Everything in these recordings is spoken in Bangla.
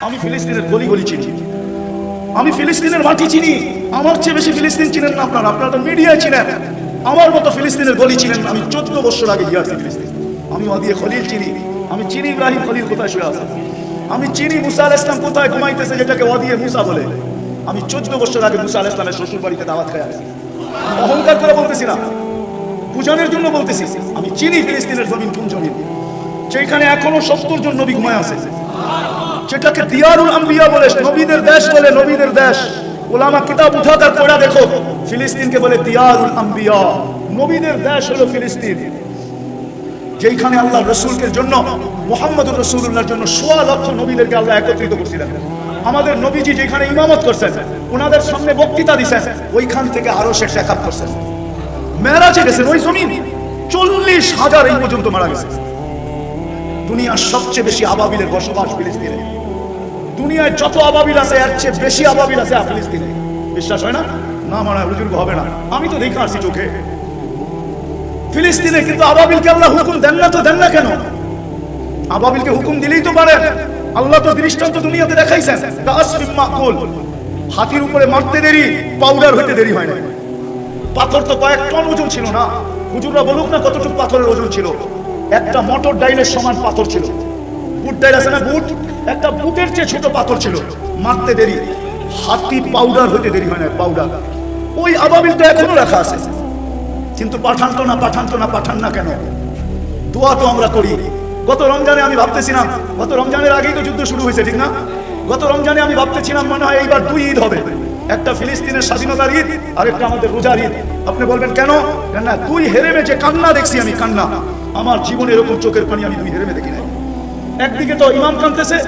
আমি ফিলিস্তিনের গলি গলি চিনি, আমি ফিলিস্তিনের মাটি চিনি। আমার চেয়ে বেশি ফিলিস্তিন চিনেন না আপনারা, আপনারা তো মিডিয়ায় চিনেন। আমার মতো ফিলিস্তিনের গলি চিনেন। আমি 14 বছর আগে গিয়েছি ফিলিস্তিন। আমি ওয়াদিয়ে খলিল চিনি, আমি চিনি ইব্রাহিম খলিল কোথায় শুয়ে আছে, আমি চিনি মুসা আলাইহিস সালাম কোথায় ঘুমাইতেছে, যেটাকে ওয়াদিয়ে মুসা বলে। আমি 14 বছর আগে মুসা আলাইহিস সালামের শ্বশুর বাড়িতে দাওয়াত খেয়ে আসছি। অহংকার করে বলতেছি না, বুঝানোর জন্য বলতেছি। আমি চিনি ফিলিস্তিনের জমিন কোন জমিন, যেখানে এখনো 70 জন নবী ঘুমায় আছে, যেটাকে দিয়ারুল আম্বিয়া বলে, নবীদের দেশ বলে, নবীদের দেশ। উলামা কিতাব উঠাকার পড়া দেখো, ফিলিস্তিনকে বলে দিয়ারুল আম্বিয়া, নবীদের দেশ হলো ফিলিস্তিন। যেখানে আল্লাহ রসুলকে জন্য, মুহাম্মদুর রাসূলুল্লাহর জন্য 1.25 লক্ষ নবীদেরকে আল্লাহ একত্রিত করছিলেন। আমাদের নবীজি যেখানে ইমামত করছেন, ওনাদের সামনে বক্তৃতা দিচ্ছেন, ওইখান থেকে আরো শেষ একাত করছেন। মেরাজে গেছেন, ওই জমিন 40,000 এই পর্যন্ত মারা গেছে। দুনিয়ার সবচেয়ে বেশি আবাবিলের বসবাস ফিলিস্তিনে। দুনিয়ায় যত আবাবিল আছে এর চেয়ে বেশি আবাবিল আছে ফিলিস্তিনে। বিশ্বাস হয় না? না মানে বুজুর্গ হবে না, আমি তো দেখে আসছি চোখে ফিলিস্তিনে। কিন্তু আবাবিলকে আল্লাহ হুকুম দেন না, তো দেন না কেন? আবাবিলকে হুকুম দিলেই তো পারে। আল্লাহ তো দৃষ্টান্ত দুনিয়াতে দেখাইছেন, তাসফিম মাকুল, হাতির উপরে মারতে দেরি, পাউডার হইতে দেরি হয় না। পাথর তো কয়েক টন ওজন ছিল না। হুজুররা বলুক না কতটুকু পাথরের ওজন ছিল। একটা মটর ডাইলের সমান পাথর ছিল। বুট ডাইল আছে না, বুট, একটা বুটের চেয়ে ছোট পাথর ছিল। মারতে দেরি, হাতি পাউডার হইতে দেরি হয় না, পাউডার। ওই আবাবিল তো এখনো রাখা আছে, কিন্তু পাঠান তো না, পাঠান তো না, পাঠান না কেন? দোয়া তো আমরা করি। গত রমজানে আমি ভাবতেছিলাম, গত রমজানের আগেই তো যুদ্ধ শুরু হয়েছে, ঠিক না? গত রমজানে আমি ভাবতেছিলাম মনে হয় এইবার 2 ঈদ হবে, একটা ফিলিস্তিনের স্বাধীনতার ঈদ আর একটা আমাদের রোজার ঈদ। আপনি বলবেন কেন? না, 2 হেরেমে যে কান্না দেখছি আমি, কান্না আমার জীবনে এরকম চোখের পানি আমি 2 হেরেমে দেখি নাই। একদিকে তো ইমাম কাঁদতেছে,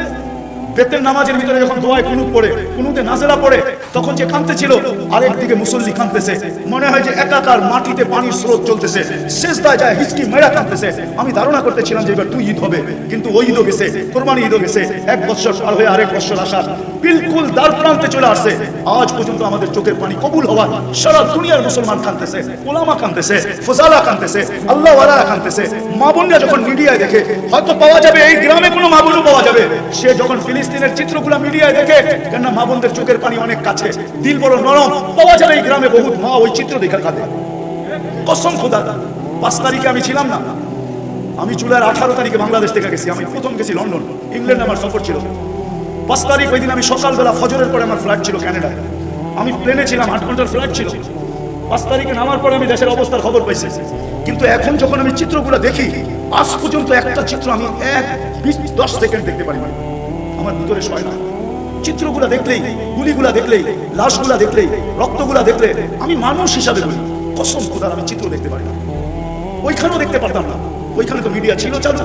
বেতের নামাজের ভিতরে যখন দোয়ায় কুনুত পড়ে, কুনুতে নাজেলা পড়ে, তখন যে কাঁদতেছিল, আরেকদিকে মুসল্লি কাঁদতেছে। মনে হয় যে একাকার মাটিতে পানির স্রোত চলতেছে, সেজদায় যায় হিচকি মেরা কাঁদতেছে। আমি ধারণা করতেছিলাম যে এবার 2 ঈদ হবে, কিন্তু ওই ঈদও গেছে, কোরবানি ঈদও গেছে। 1 বছর পার হয়ে আরেক বছর আসার বিলকুল দ্বার প্রান্তে চলে আসছে। আজ পর্যন্ত আমাদের চোখের পানি কবুল হওয়ার সারা দুনিয়ার মুসলমান কাঁদতেছে, ওলামা কাঁদতেছে, ফজালা কাঁদতেছে, আল্লাহ ওয়ালারা কাঁদতেছে। মা বোনরা যখন মিডিয়ায় দেখে, হয়তো পাওয়া যাবে এই গ্রামে কোনো মা বোনও পাওয়া যাবে, সে যখন ফিলিস্তিনের চিত্রগুলো মিডিয়ায় দেখে, কেন মা বোনদের চোখের পানি অনেক কাছে, দিল বড় নরম। পাওয়া যাবে এই গ্রামে বহুত মা ওই চিত্র দেখে কাঁদে। কসম খোদা, 5 তারিখে আমি ছিলাম না, আমি জুলাইয়ের 18 তারিখে বাংলাদেশ থেকে গেছি। আমি প্রথম গেছি লন্ডন, ইংল্যান্ড আমার সফর ছিল। 5 তারিখ ওই দিন আমি সকালবেলা ফজরের পরে আমার ফ্লাইট ছিল কানাডায়। আমি প্লেনে ছিলাম, 8 ঘন্টার ফ্লাইট ছিল। 5 তারিখে নামার পরে আমি দেশের অবস্থার খবর পাইছি। কিন্তু এখন যখন আমি চিত্রগুলো দেখি, আজ পর্যন্ত একটা চিত্র আমি 10 সেকেন্ড দেখতে পারি না, আমার ভিতরে সয় না। চিত্রগুলো দেখলেই, গুলিগুলা দেখলেই, লাশগুলা দেখলেই, রক্তগুলা দেখলে আমি মানুষ হিসাবে বলি, কসম খোদার আমি চিত্র দেখতে পারি না। ওইখানেও দেখতে পারতাম না, ওইখানে তো মিডিয়া ছিল চালু,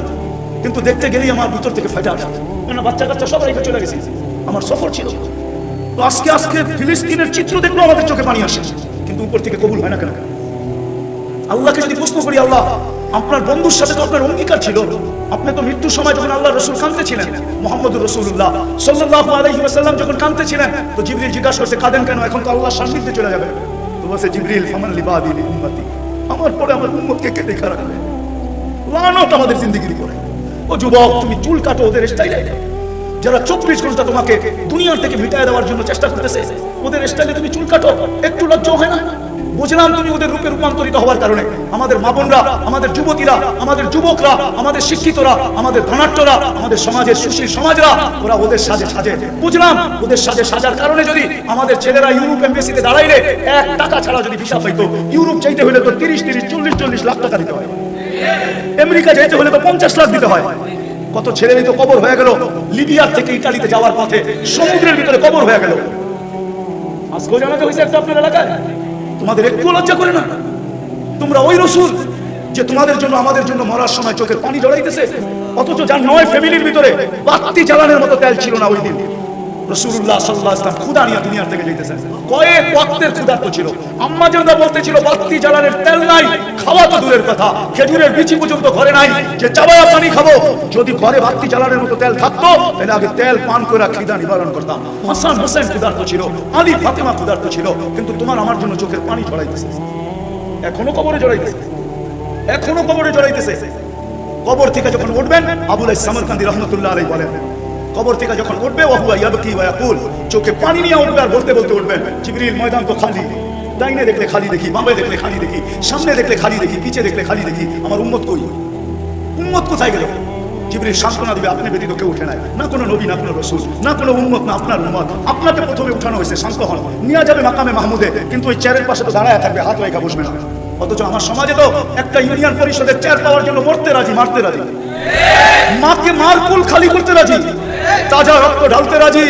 কিন্তু দেখতে গেলেই আমার ভিতর থেকে ফাইটা আসে। কেন বাচ্চা কাচ্চা সবাই চলে গেছে, আমার সফর ছিল। তো আজকে ফিলিস্তিনের চিত্র দেখলো আমাদের চোখে পানি আসে, কিন্তু উপর থেকে কবুল হয় না কেন? আল্লাহকে যদি প্রশ্ন করি, আল্লাহ আপনার বন্ধুর সাথে তো আপনার অঙ্গীকার ছিল, আপনি তো মৃত্যুর সময় যখন আল্লাহ রসুল কাঁদতেছিলেন, মুহাম্মদুর রাসূলুল্লাহ সাল্লাল্লাহু আলাইহি ওয়াসাল্লাম যখন কাঁদতেছিলেন, তো জিবরিল জিজ্ঞাসা করছে কাঁদেন কেন? এখন তো আল্লাহর সান্নিধ্যে চলে যাবে। তো বলছে জিবরিল, ফামান লিবাদি লিউম্মতি, আমার পরে আমার উম্মতকে কে দেখা রাখবে? লানত আমাদের জিন্দেগির উপরে। ও যুবক, তুমি চুল কাটো ওদের স্টাইলে। যারা 24 ঘন্টা তোমাকে দুনিয়ার থেকে মিটায় দেওয়ার জন্য চেষ্টা করতেছে, ওদের স্টাইলে তুমি চুল কাটো, একটু লজ্জা হয় না? বুঝলাম তুমি ওদের রূপে রূপান্তরিত হওয়ার কারণে আমাদের মা বোনরা, আমাদের যুবতীরা, আমাদের যুবকরা, আমাদের শিক্ষিতরা, আমাদের ধনাঢ্যরা, আমাদের সমাজের সুশীল সমাজরা, ওরা ওদের সাজে সাজে। বুঝলাম ওদের সাজে সাজার কারণে যদি আমাদের ছেলেরা ইউরোপ এমবেসিতে দাঁড়াইলে 1 টাকা ছাড়া যদি ভিসা পাইতো, ইউরোপ চাইতে হলে তো 30, 40 লাখ টাকা দিতে হয়, আমেরিকা যাইতে হলে তো 50 লাখ দিতে হয়। কত ছেলেরই তো কবর হয়ে গেল, লিবিয়ার থেকে ইতালিতে যাওয়ার পথে সমুদ্রের ভিতরে কবর হয়ে গেল। আজকেও জানাতে হয়েছে একটা আপনার এলাকায়। তোমাদের একটু লজ্জা করে না? তোমরা ওই রসুল যে তোমাদের জন্য আমাদের জন্য মরার সময় চোখের পানি জড়াইতেছে, অথচ যার 9 ফ্যামিলির ভিতরে বাতি জ্বালানোর মতো তেল ছিল না ওই দিন। রাসূলুল্লাহ সাল্লাল্লাহু আলাইহি ওয়াসাল্লাম ক্ষুধা নিয়ে দুনিয়া থেকে যাইতেছেন, কয়েক ওয়াক্তের ক্ষুধার্ত ছিল। আম্মা জানদা বলতেছিল বাতি জ্বালানোর তেল নাই, খাওয়া তো দূরের কথা, খেজুরের বিচি পর্যন্ত ঘরে নাই যে চাবায়া পানি খাবো। যদি ঘরে বাতি জ্বালানোর মতো তেল থাকতো, তাহলে আগে তেল পান করে খিদা নিবারণ করতাম। হাসান হোসেন ক্ষুধার্ত ছিল, আলী ফাতেমা ক্ষুধার্ত ছিল, কিন্তু তোমার আমার জন্য চোখের পানি ঝরাইতেছে। এখনো কবরে জড়াইতেছে, এখনো কবরে জড়াইতেছে। কবর থেকে যখন উঠবেন, আবুল সামরকান্দি রহমতুল্লাহ আলাইহি বলেন, কবর থেকে যখন উঠবে ওহুয়া ইয়াবকি ওয়া ইয়াকুল, চোখে পানি নিয়ে উঠবে আর বলতে বলতে উঠবেন, জিবরিল ময়দান তো খালি, ডাইনে দেখলে খালি দেখি, বামে দেখলে খালি দেখি, সামনে দেখলে খালি দেখি, পিছে দেখলে খালি দেখি, আমার উম্মত কই, উম্মত কোথায় গেল? জিবরিল সান্ত্বনা দিবে, আপনি ব্যতীত কেউ উঠে নাই, না কোনো নবী, না কোনো রাসূল, না কোনো উম্মত, না আপনার উম্মত, আপনাকে প্রথমে উঠানো হয়েছে, শান্ত হন, নিয়ে যাবে মাকামে মাহমুদে, কিন্তু ওই চেয়ারের পাশে তো দাঁড়ায় থাকবে, হাত রেখা বসবে না। অথচ আমার সমাজে তো একটা ইউনিয়ন পরিষদের চেয়ার পাওয়ার জন্য মরতে রাজি, মারতে রাজি, মাকে মারকুল খালি করতে রাজি, তাজা রক্ত ঢালতে রাজি,